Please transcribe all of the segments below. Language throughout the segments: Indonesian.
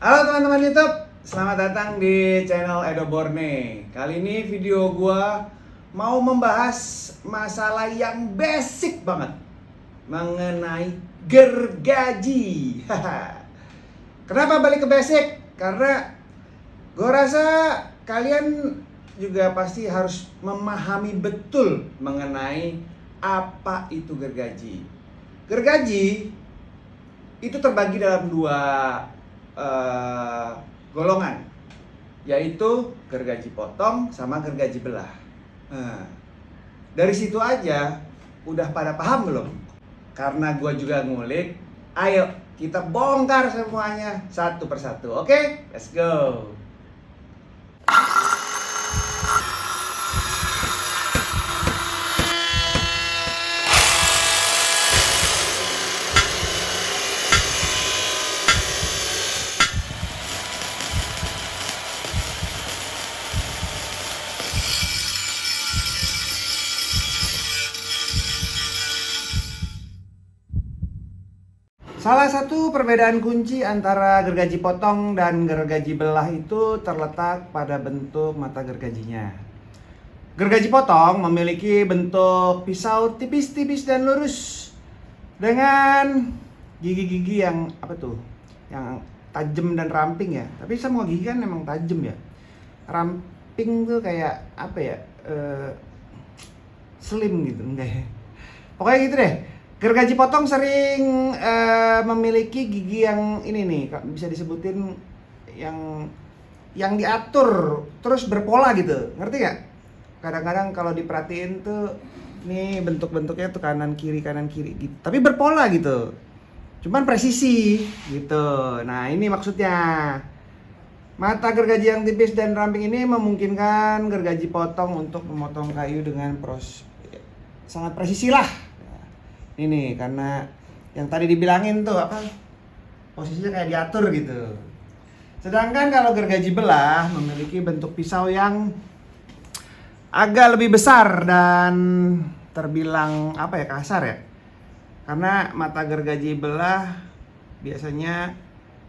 Halo teman-teman YouTube, selamat datang di channel Edo Borne. Kali ini video gua mau membahas masalah yang basic banget mengenai gergaji. Kenapa balik ke basic? Karena gua rasa kalian juga pasti harus memahami betul mengenai apa itu gergaji. Gergaji itu terbagi dalam dua golongan, yaitu gergaji potong sama gergaji belah. Dari situ aja udah pada paham belum? Karena gua juga ngulik, ayo kita bongkar semuanya satu persatu. Oke, let's go. Salah satu perbedaan kunci antara gergaji potong dan gergaji belah itu terletak pada bentuk mata gergajinya. Gergaji potong memiliki bentuk pisau tipis-tipis dan lurus dengan gigi-gigi yang yang tajam dan ramping ya. Tapi semua gigi kan memang tajam ya. Ramping tuh kayak slim gitu enggak ya. Pokoknya gitu deh. Gergaji potong sering memiliki gigi yang ini nih, bisa disebutin yang diatur terus berpola gitu, ngerti gak? Kadang-kadang kalau diperhatiin tuh nih bentuk-bentuknya tuh kanan kiri gitu, tapi berpola gitu, cuman presisi gitu. Nah ini maksudnya, mata gergaji yang tipis dan ramping ini memungkinkan gergaji potong untuk memotong kayu dengan sangat presisi lah. Ini karena yang tadi dibilangin tuh posisinya kayak diatur gitu. Sedangkan kalau gergaji belah memiliki bentuk pisau yang agak lebih besar dan terbilang kasar ya. Karena mata gergaji belah biasanya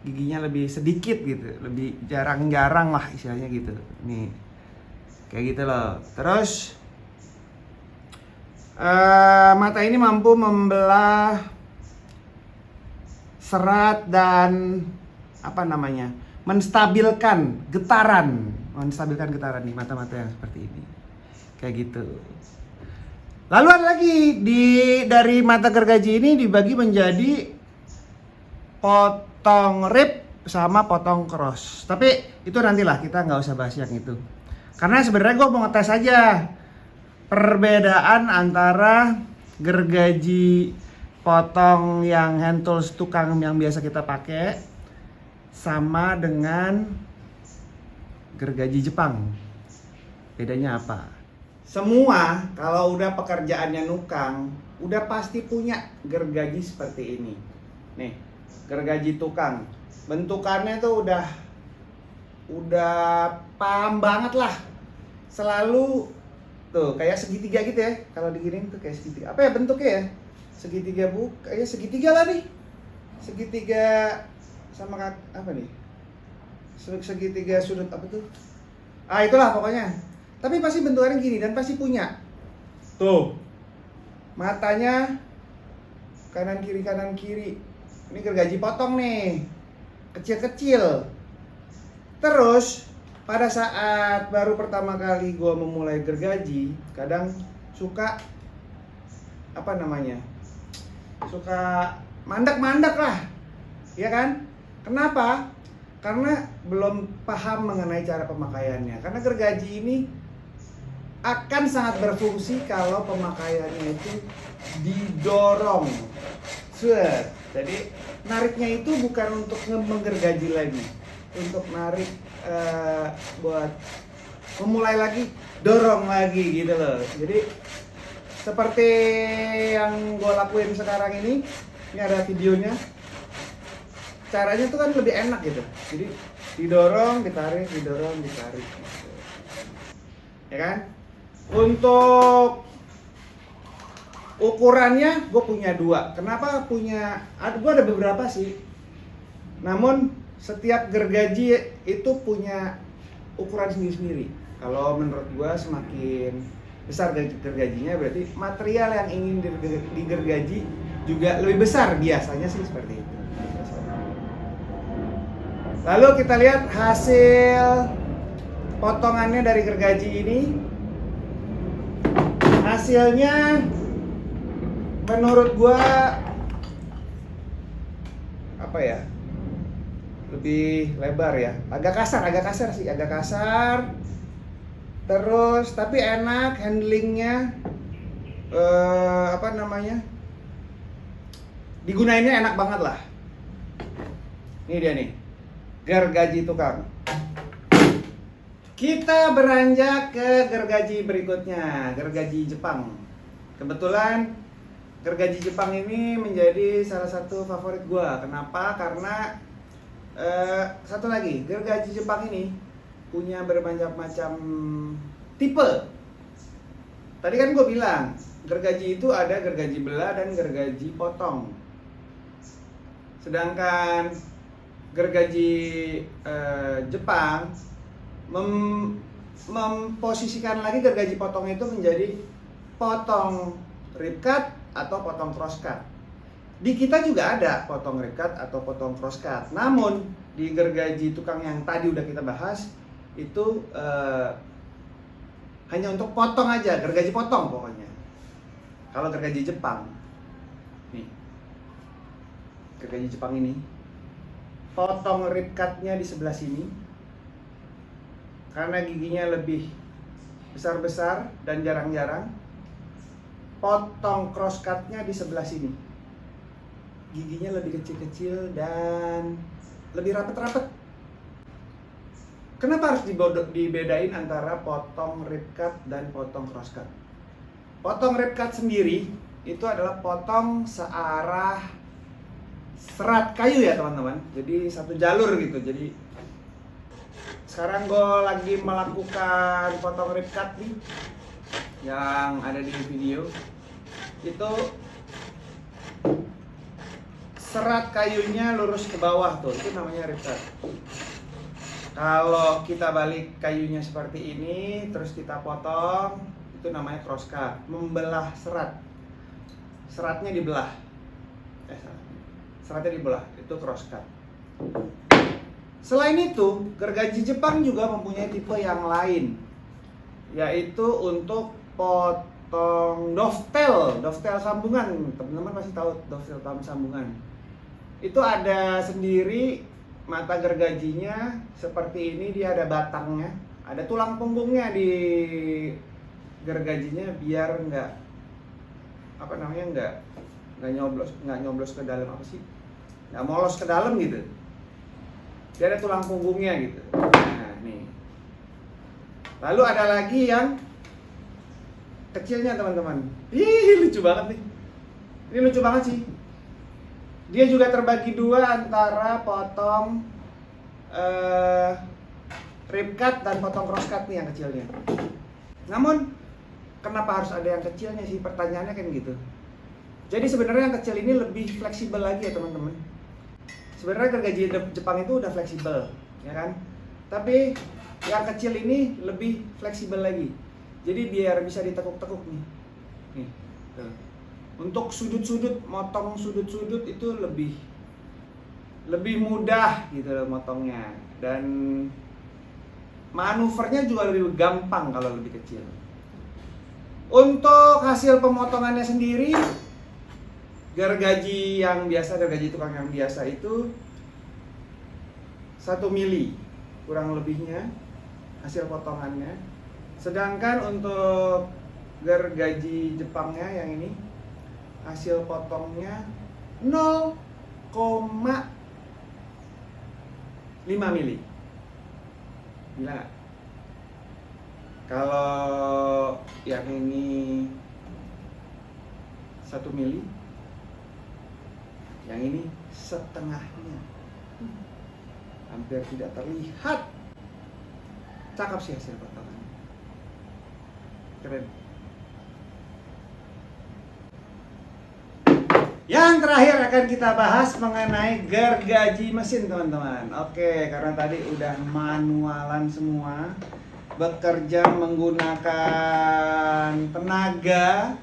giginya lebih sedikit gitu, lebih jarang-jarang lah istilahnya gitu. Nih kayak gitu loh. Terus mata ini mampu membelah serat dan menstabilkan getaran nih mata-mata yang seperti ini, kayak gitu. Lalu ada lagi dari mata gergaji ini dibagi menjadi potong rib sama potong cross. Tapi itu nantilah, kita nggak usah bahas yang itu. Karena sebenarnya gue mau ngetes aja perbedaan antara gergaji potong yang hand tools tukang yang biasa kita pakai sama dengan gergaji Jepang. Bedanya apa? Semua kalau udah pekerjaannya nukang, udah pasti punya gergaji seperti ini. Nih, gergaji tukang. Bentukannya tuh udah paham banget lah. Selalu tuh kayak segitiga gitu ya, kalau diginiin tuh kayak segitiga. Apa ya bentuknya ya? Segitiga kayak segitiga lah nih. Segitiga sama apa nih? Segitiga sudut apa tuh? Itulah pokoknya. Tapi pasti bentukannya gini dan pasti punya. Tuh. Matanya kanan kiri. Ini gergaji potong nih. Kecil-kecil. Terus pada saat baru pertama kali gue memulai gergaji, kadang suka suka mandek lah, ya kan? Kenapa? Karena belum paham mengenai cara pemakaiannya. Karena gergaji ini akan sangat berfungsi kalau pemakaiannya itu didorong. Jadi nariknya itu bukan untuk menggergaji lagi, untuk narik buat memulai lagi, dorong lagi gitu loh. Jadi seperti yang gue lakuin sekarang ini ada videonya. Caranya tuh kan lebih enak gitu. Jadi didorong, ditarik gitu. Ya kan? Untuk ukurannya gue punya 2. Kenapa punya? Gue ada beberapa sih. Namun setiap gergaji itu punya ukuran sendiri-sendiri. Kalau menurut gua semakin besar gergajinya berarti material yang ingin digergaji juga lebih besar, biasanya sih seperti itu. Lalu kita lihat hasil potongannya dari gergaji ini. Hasilnya menurut gua apa ya? Lebih lebar ya. Agak kasar sih, agak kasar. Terus tapi enak handlingnya, digunainnya enak banget lah. Ini dia nih, gergaji tukang. Kita beranjak ke gergaji berikutnya, gergaji Jepang. Kebetulan gergaji Jepang ini menjadi salah satu favorit gua. Kenapa? Karena satu lagi, gergaji Jepang ini punya berbagai macam tipe. Tadi kan gue bilang, gergaji itu ada gergaji belah dan gergaji potong. Sedangkan gergaji Jepang memposisikan lagi gergaji potong itu menjadi potong rib cut atau potong cross cut. Di kita juga ada potong rib cut atau potong cross cut. Namun di gergaji tukang yang tadi udah kita bahas itu hanya untuk potong aja, gergaji potong pokoknya. Kalau gergaji Jepang, nih, gergaji Jepang ini, potong rib cut-nya di sebelah sini, karena giginya lebih besar-besar dan jarang-jarang. Potong cross cut-nya di sebelah sini, giginya lebih kecil-kecil dan lebih rapet-rapet. Kenapa harus dibedain antara potong rib cut dan potong cross cut? Potong rib cut sendiri itu adalah potong searah serat kayu ya teman-teman. Jadi satu jalur gitu. Jadi sekarang gue lagi melakukan potong rib cut nih, yang ada di video. Itu serat kayunya lurus ke bawah tuh, itu namanya rib cut. Kalau kita balik kayunya seperti ini, terus kita potong, itu namanya cross cut, membelah serat. Seratnya dibelah. Seratnya dibelah, itu cross cut. Selain itu, gergaji Jepang juga mempunyai tipe yang lain, yaitu untuk potong dovetail sambungan. Teman-teman pasti tahu dovetail sambungan. Itu ada sendiri. Mata gergajinya seperti ini, dia ada batangnya, ada tulang punggungnya di gergajinya biar nggak nyoblos ke dalam, nggak molos ke dalam gitu. Dia ada tulang punggungnya gitu. Nah nih. Lalu ada lagi yang kecilnya teman-teman. Ih, lucu banget nih. Ini lucu banget sih. Dia juga terbagi dua antara potong rib cut dan potong cross cut nih yang kecilnya. Namun kenapa harus ada yang kecilnya sih, pertanyaannya kan gitu. Jadi sebenarnya yang kecil ini lebih fleksibel lagi ya teman-teman. Sebenarnya gergaji Jepang itu udah fleksibel, ya kan? Tapi yang kecil ini lebih fleksibel lagi. Jadi biar bisa ditekuk-tekuk nih. Nih, tuh. Untuk sudut-sudut, motong sudut-sudut itu lebih mudah gitu loh motongnya, dan manuvernya juga lebih gampang kalau lebih kecil. Untuk hasil pemotongannya sendiri, gergaji tukang yang biasa itu 1 mili kurang lebihnya hasil potongannya. Sedangkan untuk gergaji Jepangnya yang ini, hasil potongnya 0,5 mili. Gila gak? Kalau yang ini 1 mili, yang ini setengahnya. Hampir tidak terlihat. Cakep sih hasil potongannya. Keren. Yang terakhir akan kita bahas mengenai gergaji mesin, teman-teman. Oke, karena tadi udah manualan semua, bekerja menggunakan tenaga.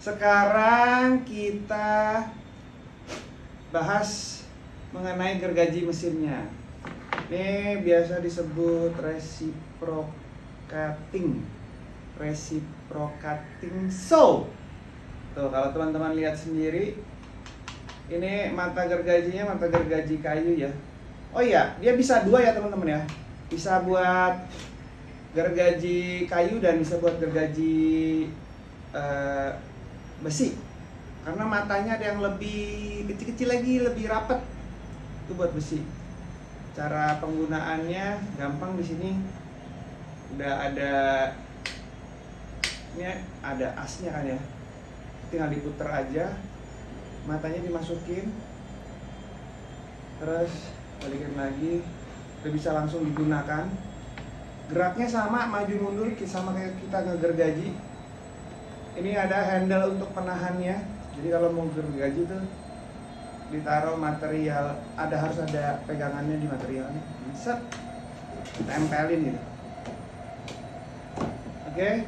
Sekarang kita bahas mengenai gergaji mesinnya. Ini biasa disebut reciprocating saw. Tuh, kalau teman-teman lihat sendiri, ini mata gergajinya mata gergaji kayu ya. Oh iya, dia bisa dua ya teman-teman ya. Bisa buat gergaji kayu dan bisa buat gergaji besi. Karena matanya ada yang lebih kecil-kecil lagi, lebih rapat. Itu buat besi. Cara penggunaannya gampang di sini. Udah ada, ini ada asnya kan ya. Tinggal diputer aja, matanya dimasukin, terus balikin lagi, udah bisa langsung digunakan. Geraknya sama, maju mundur sama kayak kita ngegergaji. Ini ada handle untuk penahannya, jadi kalau mau gergaji tuh ditaruh material, harus ada pegangannya di materialnya, set, tempelin gitu. Oke.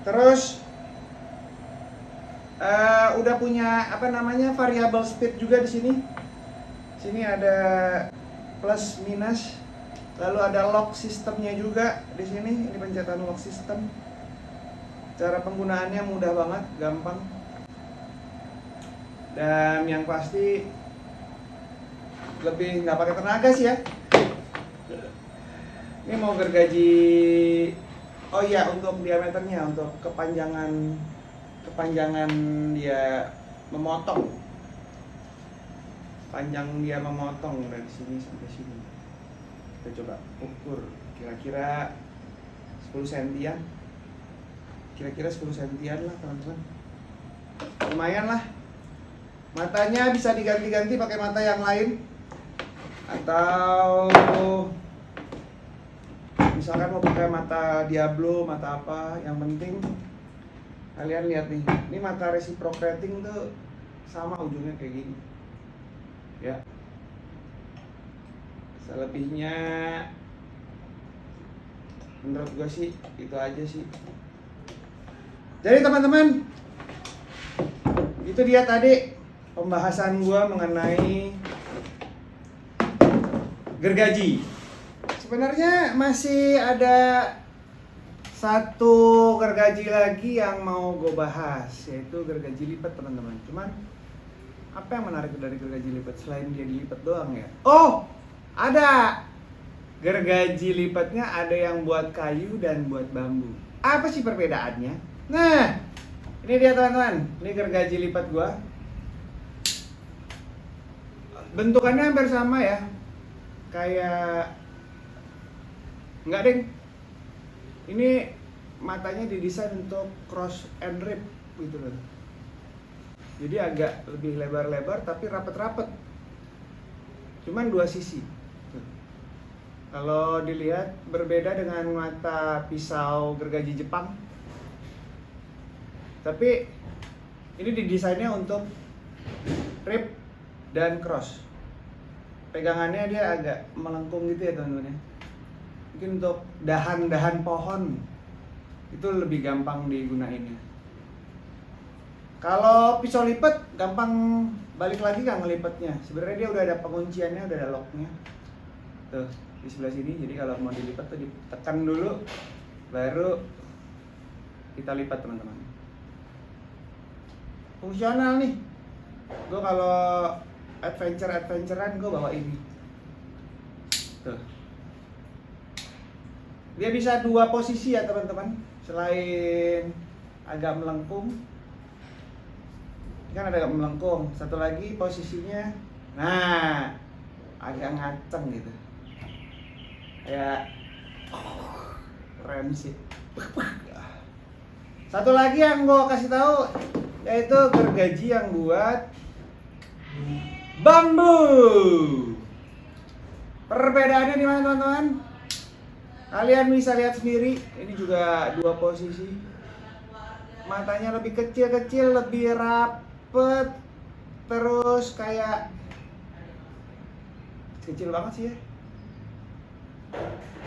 Terus udah punya variable speed juga di sini. Sini ada plus minus, lalu ada lock sistemnya juga di sini. Ini pencetan lock system. Cara penggunaannya mudah banget, gampang. Dan yang pasti lebih nggak pakai tenaga sih ya. Ini mau gergaji. Oh iya, untuk diameternya, untuk kepanjangan dia memotong. Panjang dia memotong dari sini sampai sini. Kita coba ukur kira-kira 10 sentian. Kira-kira 10 sentian lah, teman-teman. Lumayan lah. Matanya bisa diganti-ganti pakai mata yang lain. Atau misalkan mau pakai mata Diablo, mata apa, yang penting kalian lihat nih, ini mata reciprocating tuh sama ujungnya kayak gini ya. Selebihnya menurut gue sih itu aja sih. Jadi teman-teman, itu dia tadi pembahasan gue mengenai gergaji. Sebenarnya masih ada satu gergaji lagi yang mau gue bahas, yaitu gergaji lipat, teman-teman. Cuman apa yang menarik dari gergaji lipat selain dia dilipat doang ya? Oh, ada. Gergaji lipatnya ada yang buat kayu dan buat bambu. Apa sih perbedaannya? Nah, ini dia teman-teman. Ini gergaji lipat gue. Bentukannya hampir sama ya. Kayak enggak deng. Ini matanya didesain untuk cross and rip gitu loh. Jadi agak lebih lebar-lebar tapi rapet-rapet. Cuman dua sisi. Tuh. Kalau dilihat berbeda dengan mata pisau gergaji Jepang. Tapi ini didesainnya untuk rip dan cross. Pegangannya dia agak melengkung gitu ya teman-teman ya. Mungkin untuk dahan-dahan pohon itu lebih gampang digunainnya. Kalau pisau lipat gampang balik lagi kan ngelipatnya. Sebenarnya dia udah ada pengunciannya, udah ada locknya. Tuh di sebelah sini. Jadi kalau mau dilipat tuh ditekan dulu, baru kita lipat teman-teman. Fungsional nih. Gue kalau adventurean gue bawa ini. Tuh. Dia bisa dua posisi ya teman-teman. Selain agak melengkung, kan ada agak melengkung. Satu lagi posisinya, nah agak ngaceng gitu. Kayak keren sih. Satu lagi yang gue kasih tahu, yaitu gergaji yang buat bambu. Perbedaannya di mana teman-teman? Kalian bisa lihat sendiri, ini juga dua posisi. Matanya lebih kecil-kecil, lebih cepet, terus kayak kecil banget sih ya.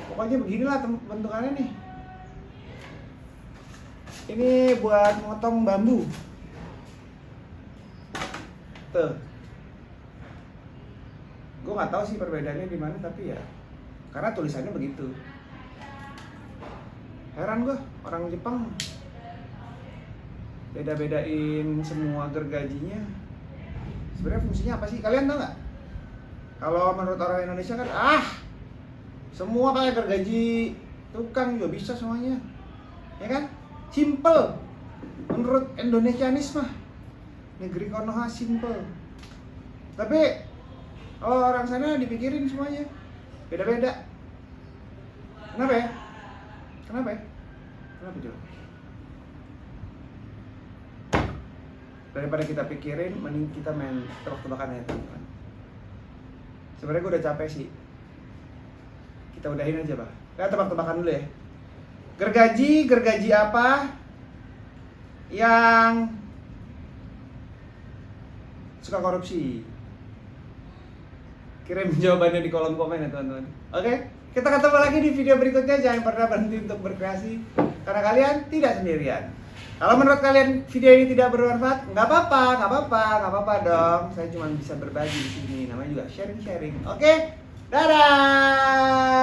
Pokoknya beginilah bentukannya nih. Ini buat motong bambu. Tuh. Gue nggak tahu sih perbedaannya di mana, tapi ya karena tulisannya begitu. Heran gue, orang Jepang beda-bedain semua gergajinya. Sebenarnya fungsinya apa sih? Kalian tahu nggak? Kalau menurut orang Indonesia kan, semua pakai gergaji tukang juga bisa semuanya, ya kan? Simple. Menurut Indonesianis mah, negeri Konoha simple. Tapi kalau orang sana dipikirin semuanya, beda-beda. Kenapa ya? Kenapa coba? Daripada kita pikirin, mending kita main tebak-tebakan aja, teman-teman. Sebenarnya gue udah capek sih. Kita udahin aja, Pak. Kita tebak-tebakan dulu ya. Gergaji apa yang suka korupsi? Kirim jawabannya di kolom komen ya, teman-teman. Oke? Kita ketemu lagi di video berikutnya. Jangan pernah berhenti untuk berkreasi, karena kalian tidak sendirian. Kalau menurut kalian video ini tidak bermanfaat, nggak apa-apa dong. Saya cuma bisa berbagi di sini. Namanya juga sharing. Oke? Dadah!